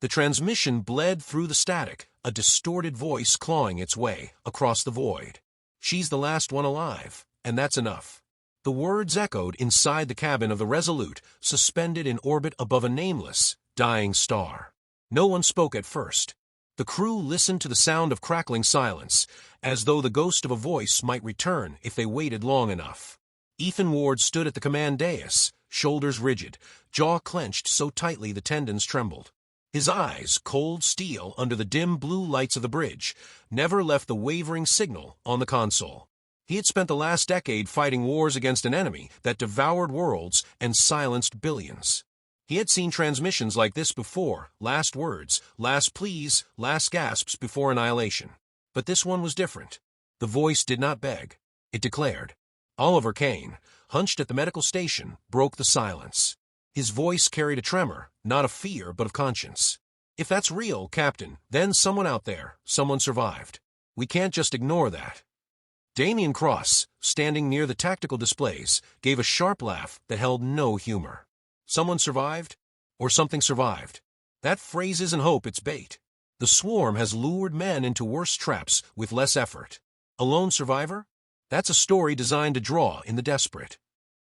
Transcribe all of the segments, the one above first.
The transmission bled through the static, a distorted voice clawing its way across the void. "She's the last one alive, and that's enough." The words echoed inside the cabin of the Resolute, suspended in orbit above a nameless, dying star. No one spoke at first. The crew listened to the sound of crackling silence, as though the ghost of a voice might return if they waited long enough. Ethan Ward stood at the command dais, shoulders rigid, jaw clenched so tightly the tendons trembled. His eyes, cold steel under the dim blue lights of the bridge, never left the wavering signal on the console. He had spent the last decade fighting wars against an enemy that devoured worlds and silenced billions. He had seen transmissions like this before, last words, last pleas, last gasps before annihilation. But this one was different. The voice did not beg. It declared. Oliver Kane, hunched at the medical station, broke the silence. His voice carried a tremor, not of fear but of conscience. "If that's real, Captain, then someone out there, someone survived. We can't just ignore that." Damien Cross, standing near the tactical displays, gave a sharp laugh that held no humor. Someone survived? Or something survived? That phrase isn't hope, it's bait. The swarm has lured men into worse traps with less effort. A lone survivor? That's a story designed to draw in the desperate.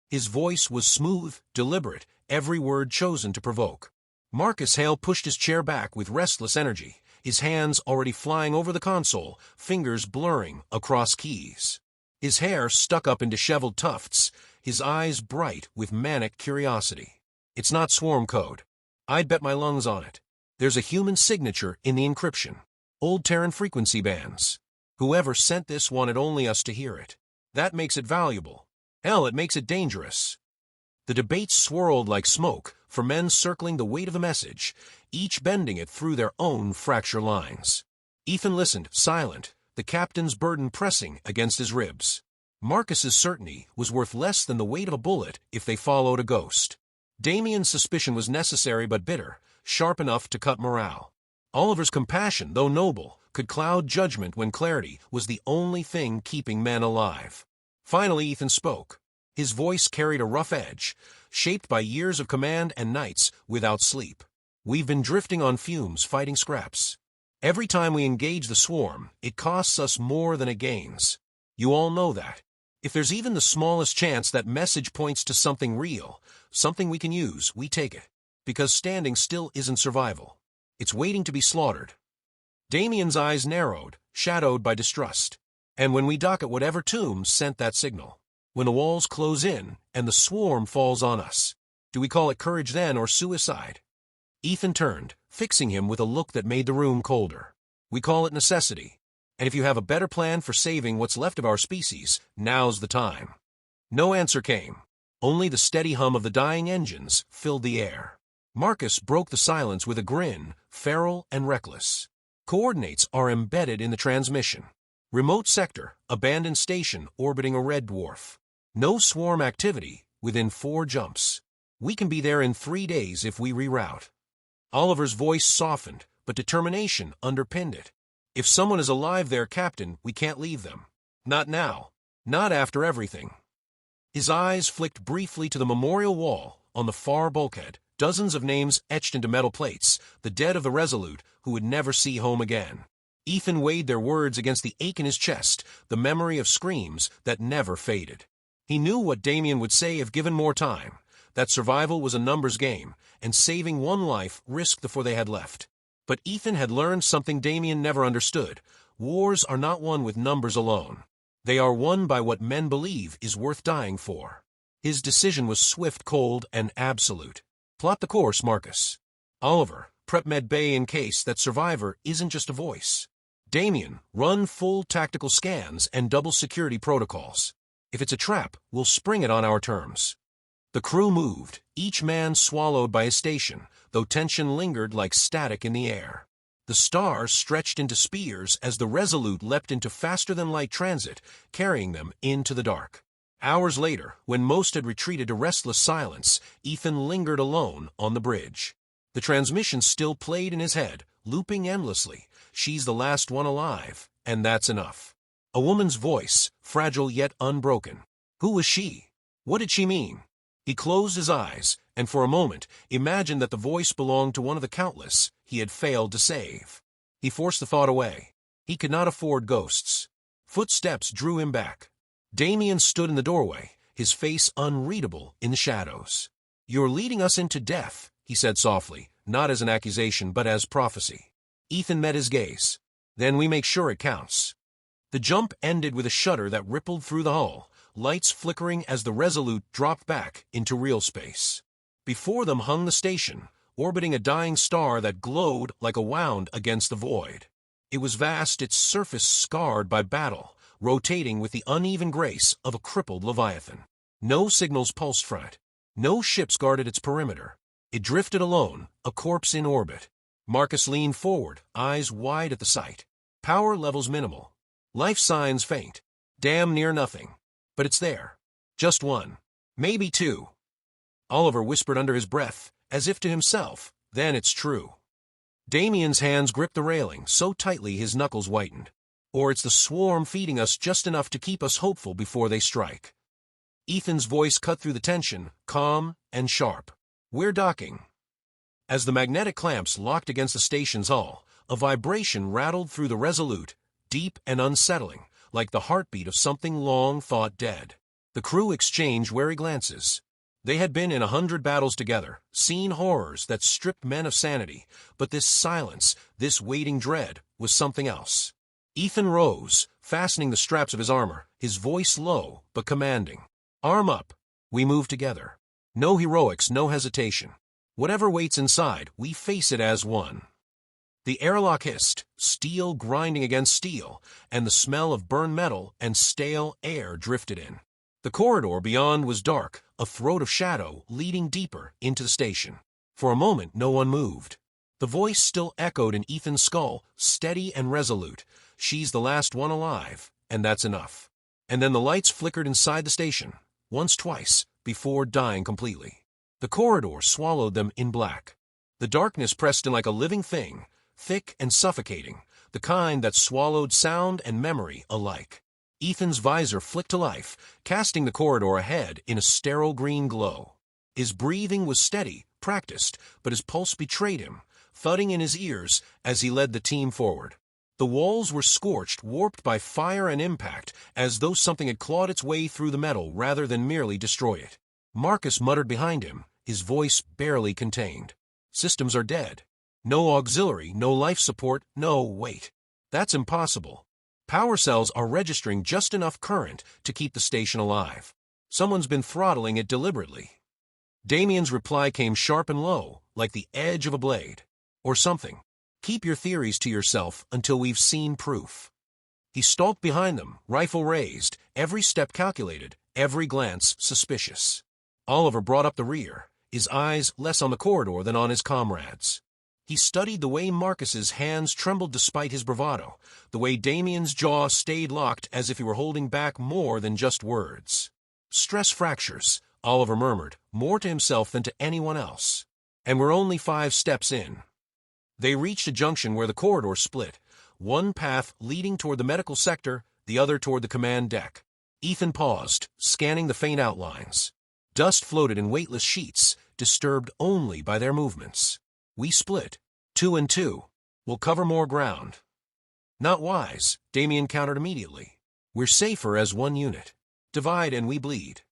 His voice was smooth, deliberate, every word chosen to provoke. Marcus Hale pushed his chair back with restless energy, his hands already flying over the console, fingers blurring across keys. His hair stuck up in disheveled tufts, his eyes bright with manic curiosity. "It's not swarm code. I'd bet my lungs on it. There's a human signature in the encryption. Old Terran frequency bands. Whoever sent this wanted only us to hear it. That makes it valuable. Hell, it makes it dangerous." The debate swirled like smoke for men circling the weight of the message, each bending it through their own fracture lines. Ethan listened, silent, the captain's burden pressing against his ribs. Marcus's certainty was worth less than the weight of a bullet if they followed a ghost. Damien's suspicion was necessary but bitter, sharp enough to cut morale. Oliver's compassion, though noble, could cloud judgment when clarity was the only thing keeping men alive. Finally Ethan spoke. His voice carried a rough edge, shaped by years of command and nights without sleep. "We've been drifting on fumes, fighting scraps. Every time we engage the swarm, it costs us more than it gains. You all know that. If there's even the smallest chance that message points to something real, something we can use, we take it. Because standing still isn't survival. It's waiting to be slaughtered." Damien's eyes narrowed, shadowed by distrust. "And when we dock at whatever tomb sent that signal, when the walls close in and the swarm falls on us, do we call it courage then or suicide?" Ethan turned, fixing him with a look that made the room colder. "We call it necessity. And if you have a better plan for saving what's left of our species, now's the time." No answer came. Only the steady hum of the dying engines filled the air. Marcus broke the silence with a grin, feral and reckless. "Coordinates are embedded in the transmission. Remote sector, abandoned station orbiting a red dwarf. No swarm activity within 4 jumps. We can be there in 3 days if we reroute." Oliver's voice softened, but determination underpinned it. "If someone is alive there, Captain, we can't leave them. Not now. Not after everything." His eyes flicked briefly to the memorial wall on the far bulkhead, dozens of names etched into metal plates, the dead of the Resolute who would never see home again. Ethan weighed their words against the ache in his chest, the memory of screams that never faded. He knew what Damien would say if given more time, that survival was a numbers game, and saving one life risked before they had left. But Ethan had learned something Damien never understood. Wars are not won with numbers alone. They are won by what men believe is worth dying for. His decision was swift, cold, and absolute. "Plot the course, Marcus. Oliver, prep med bay in case that survivor isn't just a voice. Damien, run full tactical scans and double security protocols. If it's a trap, we'll spring it on our terms." The crew moved, each man swallowed by his station, though tension lingered like static in the air. The stars stretched into spears as the Resolute leapt into faster-than-light transit, carrying them into the dark. Hours later, when most had retreated to restless silence, Ethan lingered alone on the bridge. The transmission still played in his head, looping endlessly. "She's the last one alive, and that's enough." A woman's voice, fragile yet unbroken. Who was she? What did she mean? He closed his eyes, and for a moment imagined that the voice belonged to one of the countless he had failed to save. He forced the thought away. He could not afford ghosts. Footsteps drew him back. Damien stood in the doorway, his face unreadable in the shadows. "You're leading us into death," he said softly, not as an accusation but as prophecy. Ethan met his gaze. "Then we make sure it counts." The jump ended with a shudder that rippled through the hull, lights flickering as the Resolute dropped back into real space. Before them hung the station, orbiting a dying star that glowed like a wound against the void. It was vast, its surface scarred by battle, rotating with the uneven grace of a crippled leviathan. No signals pulsed from it. No ships guarded its perimeter. It drifted alone, a corpse in orbit. Marcus leaned forward, eyes wide at the sight. Power levels minimal. Life signs faint. Damn near nothing. But it's there. Just one. Maybe two. Oliver whispered under his breath, as if to himself, "Then it's true." Damien's hands gripped the railing so tightly his knuckles whitened. "Or it's the swarm feeding us just enough to keep us hopeful before they strike." Ethan's voice cut through the tension, calm and sharp. "We're docking." As the magnetic clamps locked against the station's hull, a vibration rattled through the Resolute, deep and unsettling, like the heartbeat of something long thought dead. The crew exchanged wary glances. They had been in 100 battles together, seen horrors that stripped men of sanity, but this silence, this waiting dread, was something else. Ethan rose, fastening the straps of his armor, his voice low but commanding. "Arm up. We move together. No heroics, no hesitation. Whatever waits inside, we face it as one." The airlock hissed, steel grinding against steel, and the smell of burned metal and stale air drifted in. The corridor beyond was dark, a throat of shadow leading deeper into the station. For a moment, no one moved. The voice still echoed in Ethan's skull, steady and resolute. "She's the last one alive, and that's enough." And then the lights flickered inside the station, once, twice, before dying completely. The corridor swallowed them in black. The darkness pressed in like a living thing, thick and suffocating, the kind that swallowed sound and memory alike. Ethan's visor flicked to life, casting the corridor ahead in a sterile green glow. His breathing was steady, practiced, but his pulse betrayed him, thudding in his ears as he led the team forward. The walls were scorched, warped by fire and impact, as though something had clawed its way through the metal rather than merely destroy it. Marcus muttered behind him, his voice barely contained. "Systems are dead. No auxiliary, no life support, no, wait. That's impossible. Power cells are registering just enough current to keep the station alive. Someone's been throttling it deliberately." Damien's reply came sharp and low, like the edge of a blade. "Or something. Keep your theories to yourself until we've seen proof." He stalked behind them, rifle raised, every step calculated, every glance suspicious. Oliver brought up the rear, his eyes less on the corridor than on his comrades. He studied the way Marcus's hands trembled despite his bravado, the way Damien's jaw stayed locked as if he were holding back more than just words. "Stress fractures," Oliver murmured, more to himself than to anyone else. "And we're only 5 steps in." They reached a junction where the corridor split, one path leading toward the medical sector, the other toward the command deck. Ethan paused, scanning the faint outlines. Dust floated in weightless sheets, disturbed only by their movements. "We split. 2 and 2. We'll cover more ground." "Not wise," Damien countered immediately. "We're safer as one unit. Divide and we bleed."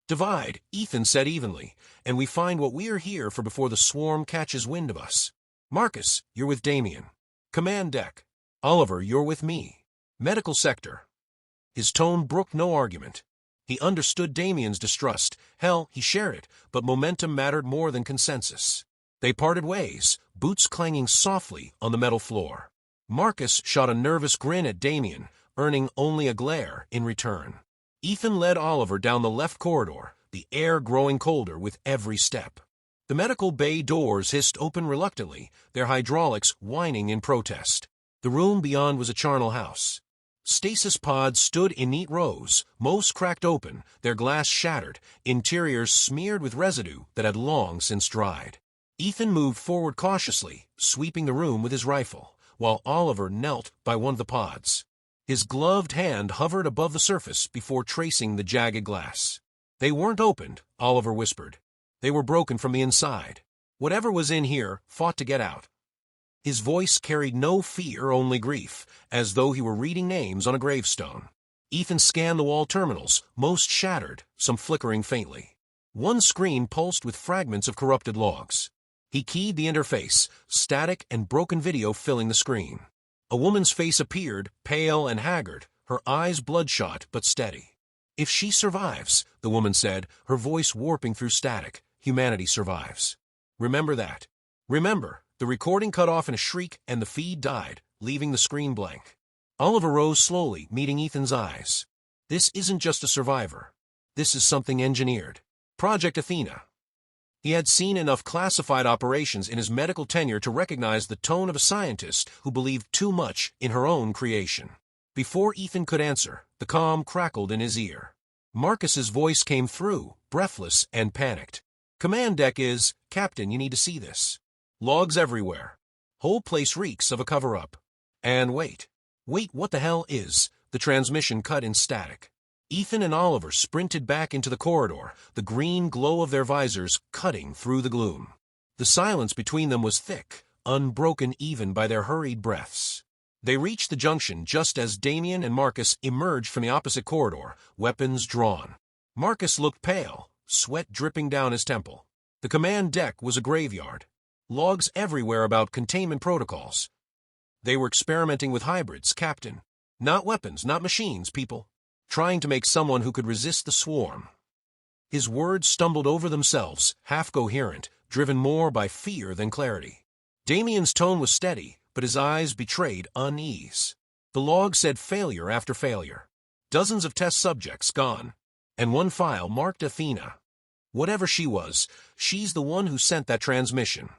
"Divide," Ethan said evenly, "and we find what we're here for before the swarm catches wind of us. Marcus, you're with Damien. Command deck. Oliver, you're with me. Medical sector." His tone brooked no argument. He understood Damien's distrust. Hell, he shared it, but momentum mattered more than consensus. They parted ways, boots clanging softly on the metal floor. Marcus shot a nervous grin at Damien, earning only a glare in return. Ethan led Oliver down the left corridor, the air growing colder with every step. The medical bay doors hissed open reluctantly, their hydraulics whining in protest. The room beyond was a charnel house. Stasis pods stood in neat rows, most cracked open, their glass shattered, interiors smeared with residue that had long since dried. Ethan moved forward cautiously, sweeping the room with his rifle, while Oliver knelt by one of the pods. His gloved hand hovered above the surface before tracing the jagged glass. "They weren't opened," Oliver whispered. "They were broken from the inside. Whatever was in here fought to get out." His voice carried no fear, only grief, as though he were reading names on a gravestone. Ethan scanned the wall terminals, most shattered, some flickering faintly. One screen pulsed with fragments of corrupted logs. He keyed the interface, static and broken video filling the screen. A woman's face appeared, pale and haggard, her eyes bloodshot but steady. "If she survives," the woman said, her voice warping through static, "humanity survives. Remember that. Remember." The recording cut off in a shriek and the feed died, leaving the screen blank. Oliver rose slowly, meeting Ethan's eyes. "This isn't just a survivor. This is something engineered. Project Athena." He had seen enough classified operations in his medical tenure to recognize the tone of a scientist who believed too much in her own creation. Before Ethan could answer, the comm crackled in his ear. Marcus's voice came through, breathless and panicked. "Command deck is, Captain, you need to see this. Logs everywhere. Whole place reeks of a cover-up. And wait, what the hell is?" The transmission cut in static. Ethan and Oliver sprinted back into the corridor, the green glow of their visors cutting through the gloom. The silence between them was thick, unbroken even by their hurried breaths. They reached the junction just as Damien and Marcus emerged from the opposite corridor, weapons drawn. Marcus looked pale, sweat dripping down his temple. The command deck was a graveyard. Logs everywhere about containment protocols. They were experimenting with hybrids, Captain. Not weapons, not machines, people. Trying to make someone who could resist the swarm. His words stumbled over themselves, half coherent, driven more by fear than clarity. Damien's tone was steady, but his eyes betrayed unease. The log said failure after failure. Dozens of test subjects gone. And one file marked Athena. Whatever she was, she's the one who sent that transmission.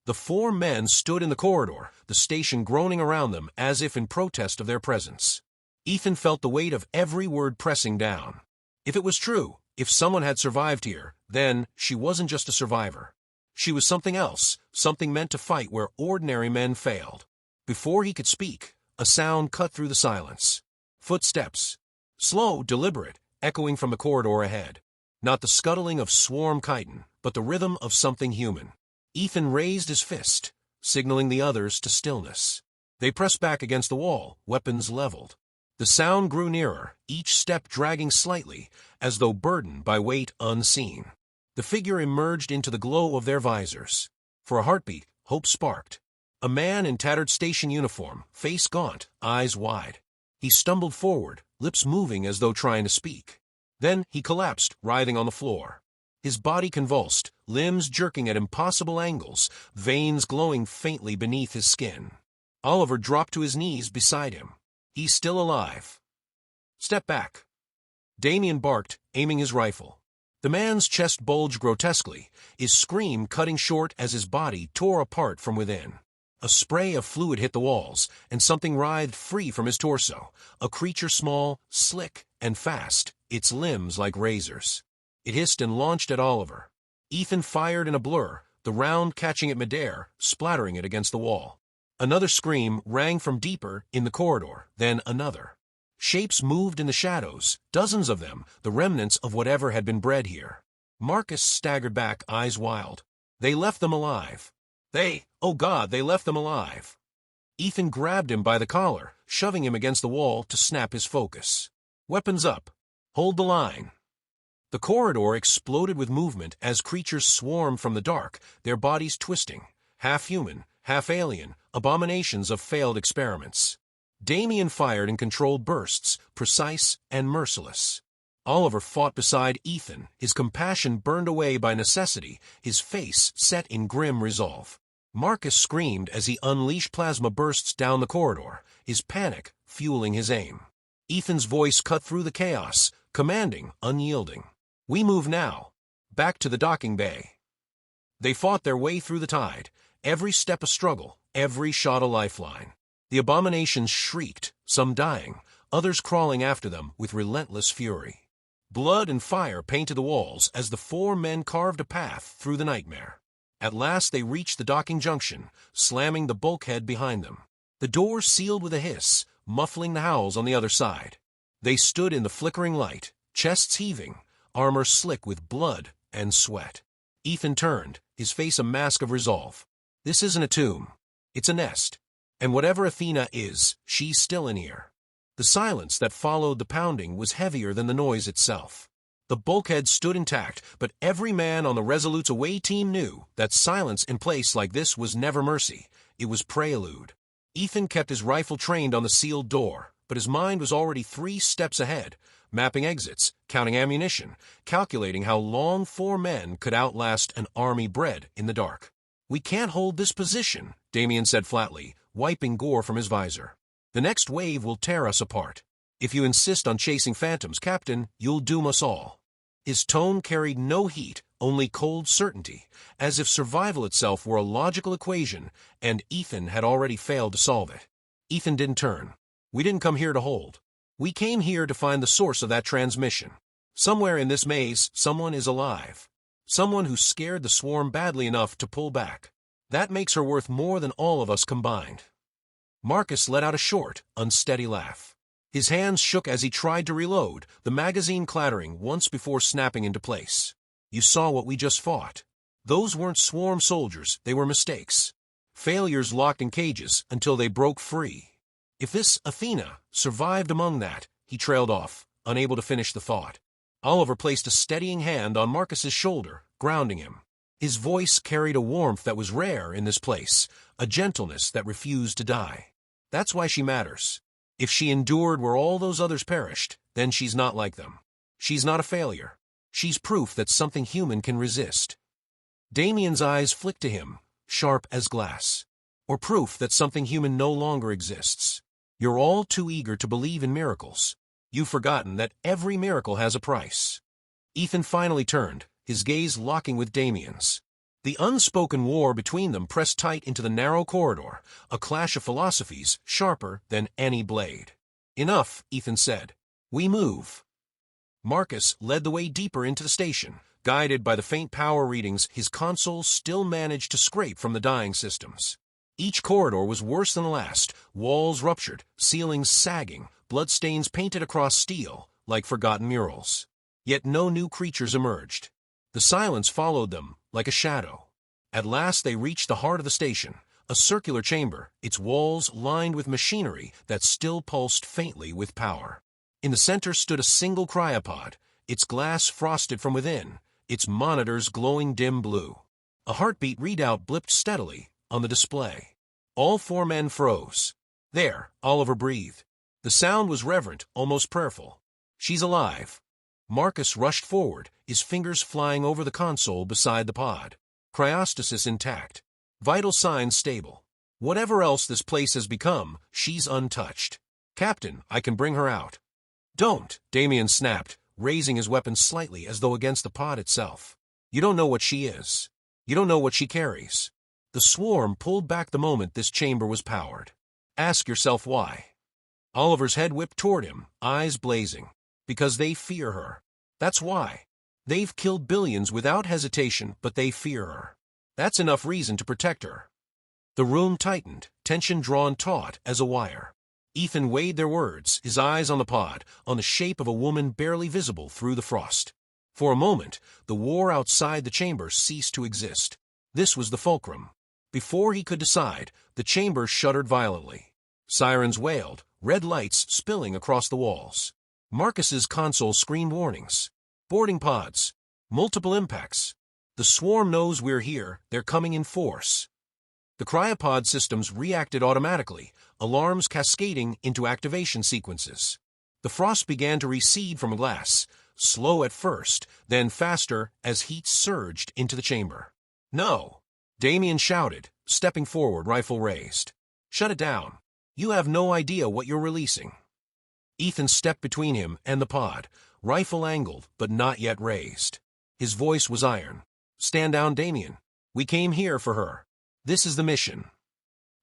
The four men stood in the corridor, the station groaning around them as if in protest of their presence. Ethan felt the weight of every word pressing down. If it was true, if someone had survived here, then she wasn't just a survivor. She was something else, something meant to fight where ordinary men failed. Before he could speak, a sound cut through the silence. Footsteps. Slow, deliberate, echoing from the corridor ahead. Not the scuttling of swarm chitin, but the rhythm of something human. Ethan raised his fist, signaling the others to stillness. They pressed back against the wall, weapons leveled. The sound grew nearer, each step dragging slightly, as though burdened by weight unseen. The figure emerged into the glow of their visors. For a heartbeat, hope sparked. A man in tattered station uniform, face gaunt, eyes wide. He stumbled forward, lips moving as though trying to speak. Then he collapsed, writhing on the floor. His body convulsed, limbs jerking at impossible angles, veins glowing faintly beneath his skin. Oliver dropped to his knees beside him. "He's still alive." "Step back." Damien barked, aiming his rifle. The man's chest bulged grotesquely, his scream cutting short as his body tore apart from within. A spray of fluid hit the walls, and something writhed free from his torso, a creature small, slick, and fast, its limbs like razors. It hissed and launched at Oliver. Ethan fired in a blur, the round catching at midair, splattering it against the wall. Another scream rang from deeper in the corridor, then another. Shapes moved in the shadows, dozens of them, the remnants of whatever had been bred here. Marcus staggered back, eyes wild. They left them alive. Oh God, they left them alive. Ethan grabbed him by the collar, shoving him against the wall to snap his focus. "Weapons up. Hold the line." The corridor exploded with movement as creatures swarmed from the dark, their bodies twisting, half human, half alien, abominations of failed experiments. Damien fired in controlled bursts, precise and merciless. Oliver fought beside Ethan, his compassion burned away by necessity, his face set in grim resolve. Marcus screamed as he unleashed plasma bursts down the corridor, his panic fueling his aim. Ethan's voice cut through the chaos, commanding, unyielding. "We move now. Back to the docking bay." They fought their way through the tide, every step a struggle, every shot a lifeline. The abominations shrieked, some dying, others crawling after them with relentless fury. Blood and fire painted the walls as the four men carved a path through the nightmare. At last they reached the docking junction, slamming the bulkhead behind them. The door sealed with a hiss, muffling the howls on the other side. They stood in the flickering light, chests heaving, armor slick with blood and sweat. Ethan turned, his face a mask of resolve. "This isn't a tomb. It's a nest. And whatever Athena is, she's still in here. The silence that followed the pounding was heavier than the noise itself. The bulkhead stood intact, but every man on the Resolute's away team knew that silence in place like this was never mercy. It was prelude. Ethan kept his rifle trained on the sealed door, but his mind was already 3 steps ahead, mapping exits, counting ammunition, calculating how long 4 men could outlast an army bred in the dark. "We can't hold this position," Damien said flatly, wiping gore from his visor. "The next wave will tear us apart. If you insist on chasing phantoms, Captain, you'll doom us all." His tone carried no heat, only cold certainty, as if survival itself were a logical equation, and Ethan had already failed to solve it. Ethan didn't turn. "We didn't come here to hold. We came here to find the source of that transmission. Somewhere in this maze, someone is alive. Someone who scared the swarm badly enough to pull back. That makes her worth more than all of us combined." Marcus let out a short, unsteady laugh. His hands shook as he tried to reload, the magazine clattering once before snapping into place. "You saw what we just fought. Those weren't swarm soldiers, they were mistakes. Failures locked in cages until they broke free. If this Athena survived among that," he trailed off, unable to finish the thought. Oliver placed a steadying hand on Marcus's shoulder, grounding him. His voice carried a warmth that was rare in this place, a gentleness that refused to die. "That's why she matters. If she endured where all those others perished, then she's not like them. She's not a failure. She's proof that something human can resist." Damien's eyes flicked to him, sharp as glass. "Or proof that something human no longer exists. You're all too eager to believe in miracles. You've forgotten that every miracle has a price." Ethan finally turned, his gaze locking with Damien's. The unspoken war between them pressed tight into the narrow corridor, a clash of philosophies sharper than any blade. "Enough," Ethan said. "We move." Marcus led the way deeper into the station. Guided by the faint power readings, his console still managed to scrape from the dying systems. Each corridor was worse than the last, walls ruptured, ceilings sagging, bloodstains painted across steel, like forgotten murals. Yet no new creatures emerged. The silence followed them, like a shadow. At last they reached the heart of the station, a circular chamber, its walls lined with machinery that still pulsed faintly with power. In the center stood a single cryopod, its glass frosted from within, its monitors glowing dim blue. A heartbeat readout blipped steadily on the display. All 4 men froze. "There," Oliver breathed. The sound was reverent, almost prayerful. "She's alive." Marcus rushed forward, his fingers flying over the console beside the pod. Cryostasis intact. Vital signs stable. Whatever else this place has become, she's untouched. "Captain, I can bring her out." "Don't," Damien snapped, raising his weapon slightly as though against the pod itself. "You don't know what she is. You don't know what she carries." The swarm pulled back the moment this chamber was powered. "Ask yourself why." Oliver's head whipped toward him, eyes blazing. "Because they fear her. That's why. They've killed billions without hesitation, but they fear her. That's enough reason to protect her." The room tightened, tension drawn taut as a wire. Ethan weighed their words, his eyes on the pod, on the shape of a woman barely visible through the frost. For a moment, the war outside the chamber ceased to exist. This was the fulcrum. Before he could decide, the chamber shuddered violently. Sirens wailed, red lights spilling across the walls. Marcus's console screamed warnings. "Boarding pods. Multiple impacts. The swarm knows we're here, they're coming in force." The cryopod systems reacted automatically, alarms cascading into activation sequences. The frost began to recede from glass, slow at first, then faster as heat surged into the chamber. "No!" Damien shouted, stepping forward, rifle raised. "Shut it down. You have no idea what you're releasing." Ethan stepped between him and the pod, rifle angled but not yet raised. His voice was iron. "Stand down, Damien. We came here for her. This is the mission."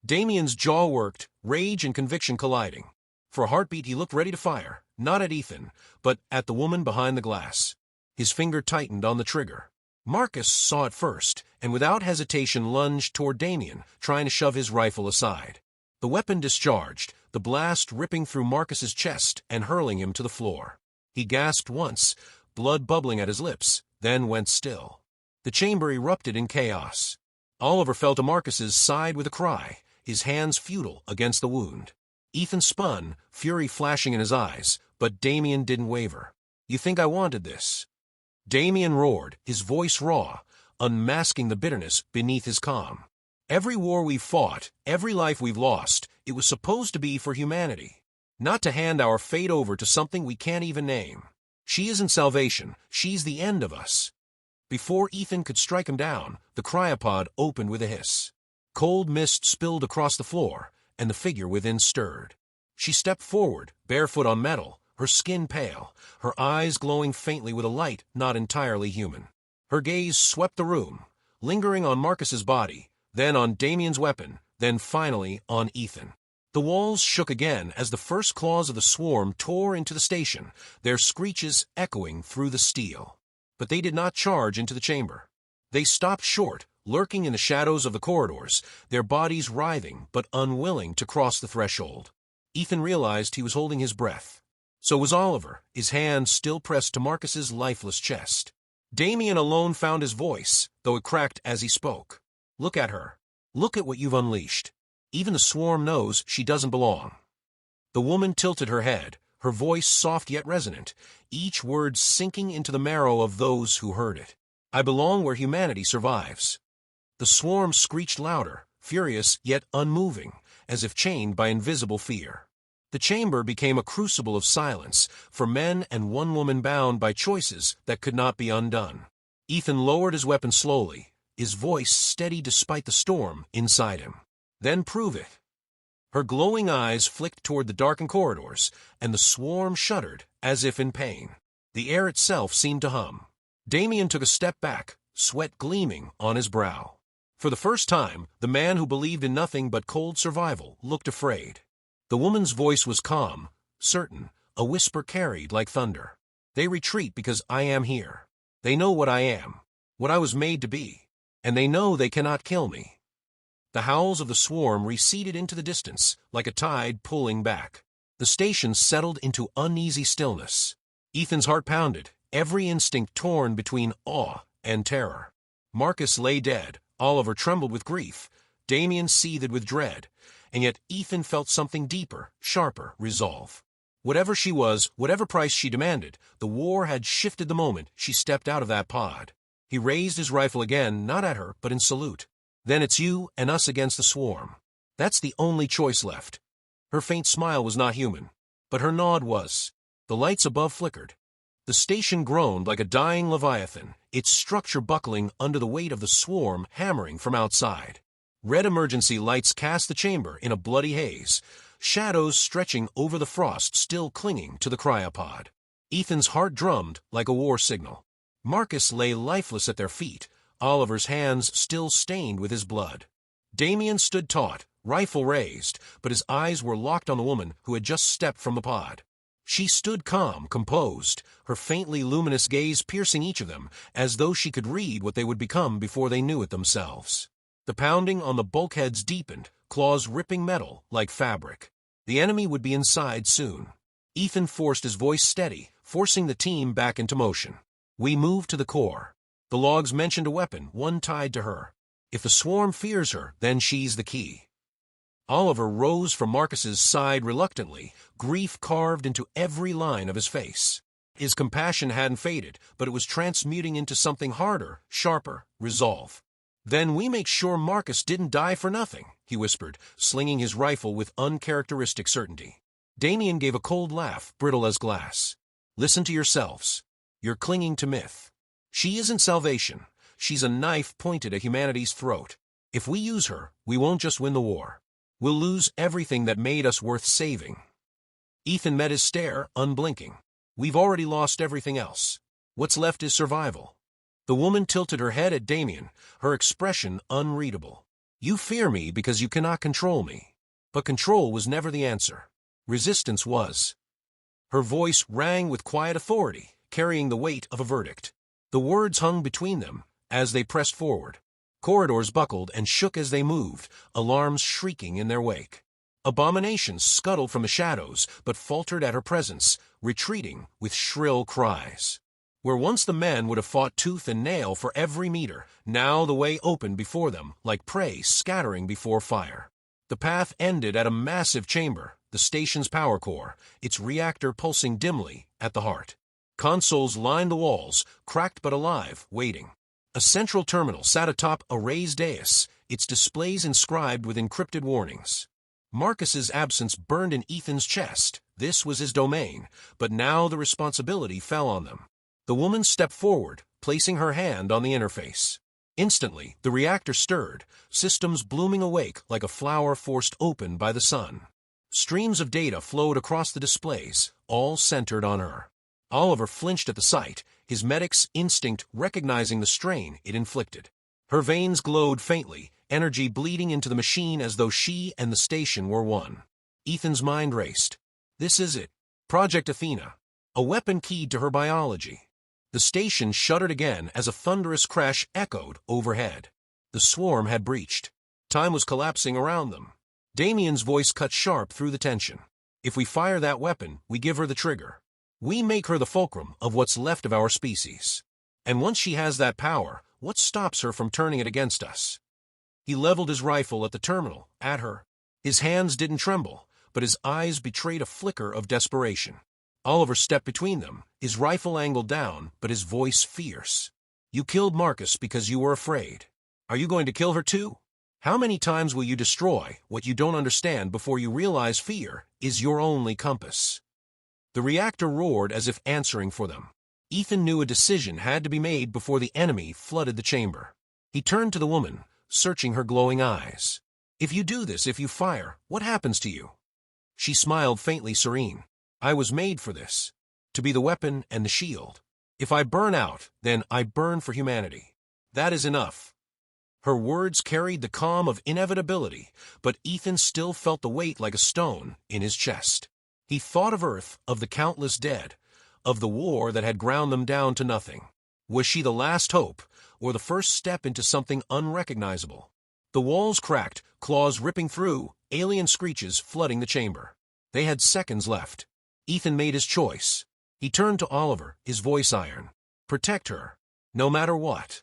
Damien's jaw worked, rage and conviction colliding. For a heartbeat he looked ready to fire, not at Ethan, but at the woman behind the glass. His finger tightened on the trigger. Marcus saw it first, and without hesitation lunged toward Damien, trying to shove his rifle aside. The weapon discharged, the blast ripping through Marcus's chest and hurling him to the floor. He gasped once, blood bubbling at his lips, then went still. The chamber erupted in chaos. Oliver fell to Marcus's side with a cry, his hands futile against the wound. Ethan spun, fury flashing in his eyes, but Damien didn't waver. "You think I wanted this?" Damien roared, his voice raw, unmasking the bitterness beneath his calm. "Every war we've fought, every life we've lost, it was supposed to be for humanity. Not to hand our fate over to something we can't even name. She isn't salvation, she's the end of us." Before Ethan could strike him down, the cryopod opened with a hiss. Cold mist spilled across the floor, and the figure within stirred. She stepped forward, barefoot on metal, her skin pale, her eyes glowing faintly with a light not entirely human. Her gaze swept the room, lingering on Marcus's body, then on Damien's weapon, then finally on Ethan. The walls shook again as the first claws of the swarm tore into the station, their screeches echoing through the steel. But they did not charge into the chamber. They stopped short, lurking in the shadows of the corridors, their bodies writhing but unwilling to cross the threshold. Ethan realized he was holding his breath. So was Oliver, his hand still pressed to Marcus's lifeless chest. Damien alone found his voice, though it cracked as he spoke. "Look at her. Look at what you've unleashed. Even the swarm knows she doesn't belong." The woman tilted her head, her voice soft yet resonant, each word sinking into the marrow of those who heard it. "I belong where humanity survives." The swarm screeched louder, furious yet unmoving, as if chained by invisible fear. The chamber became a crucible of silence, for men and one woman bound by choices that could not be undone. Ethan lowered his weapon slowly, his voice steady despite the storm inside him. "Then prove it." Her glowing eyes flicked toward the darkened corridors, and the swarm shuddered, as if in pain. The air itself seemed to hum. Damien took a step back, sweat gleaming on his brow. For the first time, the man who believed in nothing but cold survival looked afraid. The woman's voice was calm, certain, a whisper carried like thunder. "They retreat because I am here. They know what I am, what I was made to be, and they know they cannot kill me." The howls of the swarm receded into the distance, like a tide pulling back. The station settled into uneasy stillness. Ethan's heart pounded, every instinct torn between awe and terror. Marcus lay dead, Oliver trembled with grief, Damien seethed with dread, and yet Ethan felt something deeper, sharper resolve. Whatever she was, whatever price she demanded, the war had shifted the moment she stepped out of that pod. He raised his rifle again, not at her, but in salute. "Then it's you and us against the swarm. That's the only choice left." Her faint smile was not human, but her nod was. The lights above flickered. The station groaned like a dying leviathan, its structure buckling under the weight of the swarm hammering from outside. Red emergency lights cast the chamber in a bloody haze, shadows stretching over the frost still clinging to the cryopod. Ethan's heart drummed like a war signal. Marcus lay lifeless at their feet, Oliver's hands still stained with his blood. Damien stood taut, rifle raised, but his eyes were locked on the woman who had just stepped from the pod. She stood calm, composed, her faintly luminous gaze piercing each of them, as though she could read what they would become before they knew it themselves. The pounding on the bulkheads deepened, claws ripping metal like fabric. The enemy would be inside soon. Ethan forced his voice steady, forcing the team back into motion. "We move to the core. The logs mentioned a weapon, one tied to her. If the swarm fears her, then she's the key." Oliver rose from Marcus's side reluctantly, grief carved into every line of his face. His compassion hadn't faded, but it was transmuting into something harder, sharper, resolve. "Then we make sure Marcus didn't die for nothing," he whispered, slinging his rifle with uncharacteristic certainty. Damien gave a cold laugh, brittle as glass. "Listen to yourselves. You're clinging to myth. She isn't salvation. She's a knife pointed at humanity's throat. If we use her, we won't just win the war. We'll lose everything that made us worth saving." Ethan met his stare, unblinking. "We've already lost everything else. What's left is survival." The woman tilted her head at Damien, her expression unreadable. "You fear me because you cannot control me." But control was never the answer. Resistance was. Her voice rang with quiet authority, carrying the weight of a verdict. The words hung between them as they pressed forward. Corridors buckled and shook as they moved, alarms shrieking in their wake. Abominations scuttled from the shadows, but faltered at her presence, retreating with shrill cries. Where once the men would have fought tooth and nail for every meter, now the way opened before them, like prey scattering before fire. The path ended at a massive chamber, the station's power core, its reactor pulsing dimly at the heart. Consoles lined the walls, cracked but alive, waiting. A central terminal sat atop a raised dais, its displays inscribed with encrypted warnings. Marcus's absence burned in Ethan's chest. This was his domain, but now the responsibility fell on them. The woman stepped forward, placing her hand on the interface. Instantly, the reactor stirred, systems blooming awake like a flower forced open by the sun. Streams of data flowed across the displays, all centered on her. Oliver flinched at the sight, his medic's instinct recognizing the strain it inflicted. Her veins glowed faintly, energy bleeding into the machine as though she and the station were one. Ethan's mind raced. This is it. Project Athena. A weapon keyed to her biology. The station shuddered again as a thunderous crash echoed overhead. The swarm had breached. Time was collapsing around them. Damien's voice cut sharp through the tension. If we fire that weapon, we give her the trigger. We make her the fulcrum of what's left of our species. And once she has that power, what stops her from turning it against us? He leveled his rifle at the terminal, at her. His hands didn't tremble, but his eyes betrayed a flicker of desperation. Oliver stepped between them, his rifle angled down, but his voice fierce. You killed Marcus because you were afraid. Are you going to kill her too? How many times will you destroy what you don't understand before you realize fear is your only compass? The reactor roared as if answering for them. Ethan knew a decision had to be made before the enemy flooded the chamber. He turned to the woman, searching her glowing eyes. If you do this, if you fire, what happens to you? She smiled faintly serene. I was made for this, to be the weapon and the shield. If I burn out, then I burn for humanity. That is enough. Her words carried the calm of inevitability, but Ethan still felt the weight like a stone in his chest. He thought of Earth, of the countless dead, of the war that had ground them down to nothing. Was she the last hope, or the first step into something unrecognizable? The walls cracked, claws ripping through, alien screeches flooding the chamber. They had seconds left. Ethan made his choice. He turned to Oliver, his voice iron. Protect her, no matter what.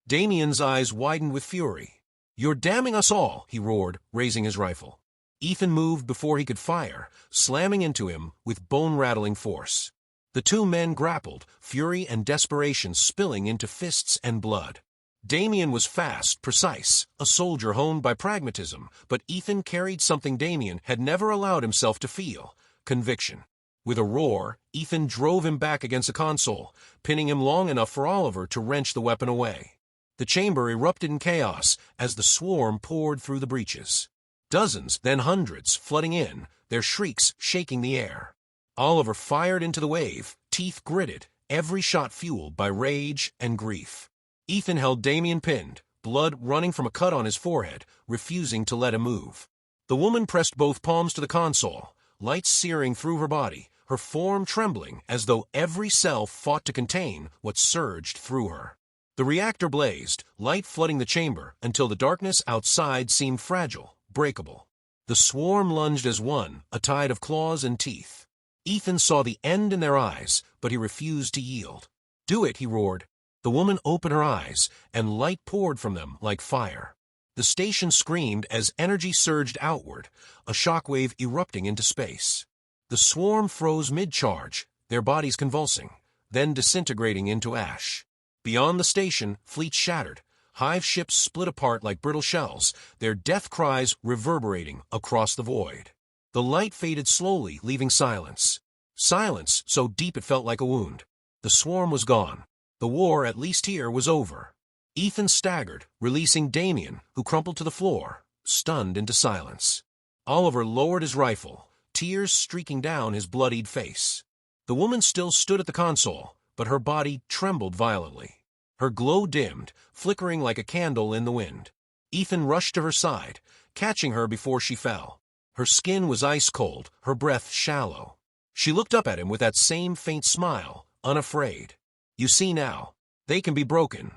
Damien's eyes widened with fury. You're damning us all, he roared, raising his rifle. Ethan moved before he could fire, slamming into him with bone-rattling force. The two men grappled, fury and desperation spilling into fists and blood. Damien was fast, precise, a soldier honed by pragmatism, but Ethan carried something Damien had never allowed himself to feel, conviction. With a roar, Ethan drove him back against the console, pinning him long enough for Oliver to wrench the weapon away. The chamber erupted in chaos as the swarm poured through the breaches. Dozens, then hundreds, flooding in, their shrieks shaking the air. Oliver fired into the wave, teeth gritted, every shot fueled by rage and grief. Ethan held Damien pinned, blood running from a cut on his forehead, refusing to let him move. The woman pressed both palms to the console, light searing through her body, her form trembling as though every cell fought to contain what surged through her. The reactor blazed, light flooding the chamber until the darkness outside seemed fragile, breakable. The swarm lunged as one, a tide of claws and teeth. Ethan saw the end in their eyes, but he refused to yield. Do it, he roared. The woman opened her eyes, and light poured from them like fire. The station screamed as energy surged outward, a shockwave erupting into space. The swarm froze mid-charge, their bodies convulsing, then disintegrating into ash. Beyond the station, fleets shattered, hive ships split apart like brittle shells, their death cries reverberating across the void. The light faded slowly, leaving silence. Silence so deep it felt like a wound. The swarm was gone. The war, at least here, was over. Ethan staggered, releasing Damien, who crumpled to the floor, stunned into silence. Oliver lowered his rifle, tears streaking down his bloodied face. The woman still stood at the console, but her body trembled violently. Her glow dimmed, flickering like a candle in the wind. Ethan rushed to her side, catching her before she fell. Her skin was ice-cold, her breath shallow. She looked up at him with that same faint smile, unafraid. You see now, they can be broken.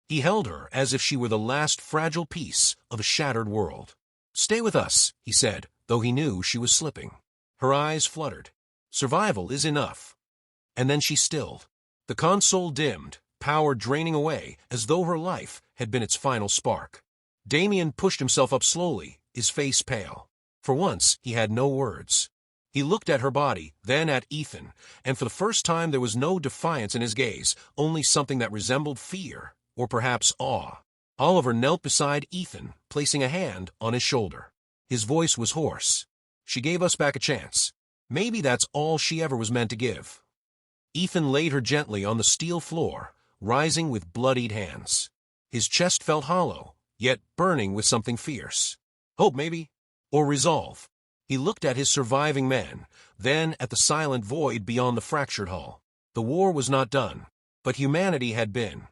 He held her as if she were the last fragile piece of a shattered world. Stay with us, he said, though he knew she was slipping. Her eyes fluttered. Survival is enough. And then she stilled. The console dimmed, power draining away as though her life had been its final spark. Damien pushed himself up slowly, his face pale. For once, he had no words. He looked at her body, then at Ethan, and for the first time there was no defiance in his gaze, only something that resembled fear, or perhaps awe. Oliver knelt beside Ethan, placing a hand on his shoulder. His voice was hoarse. "She gave us back a chance. Maybe that's all she ever was meant to give." Ethan laid her gently on the steel floor, rising with bloodied hands. His chest felt hollow, yet burning with something fierce. Hope, maybe? Or resolve. He looked at his surviving men, then at the silent void beyond the fractured hull. The war was not done, but humanity had been.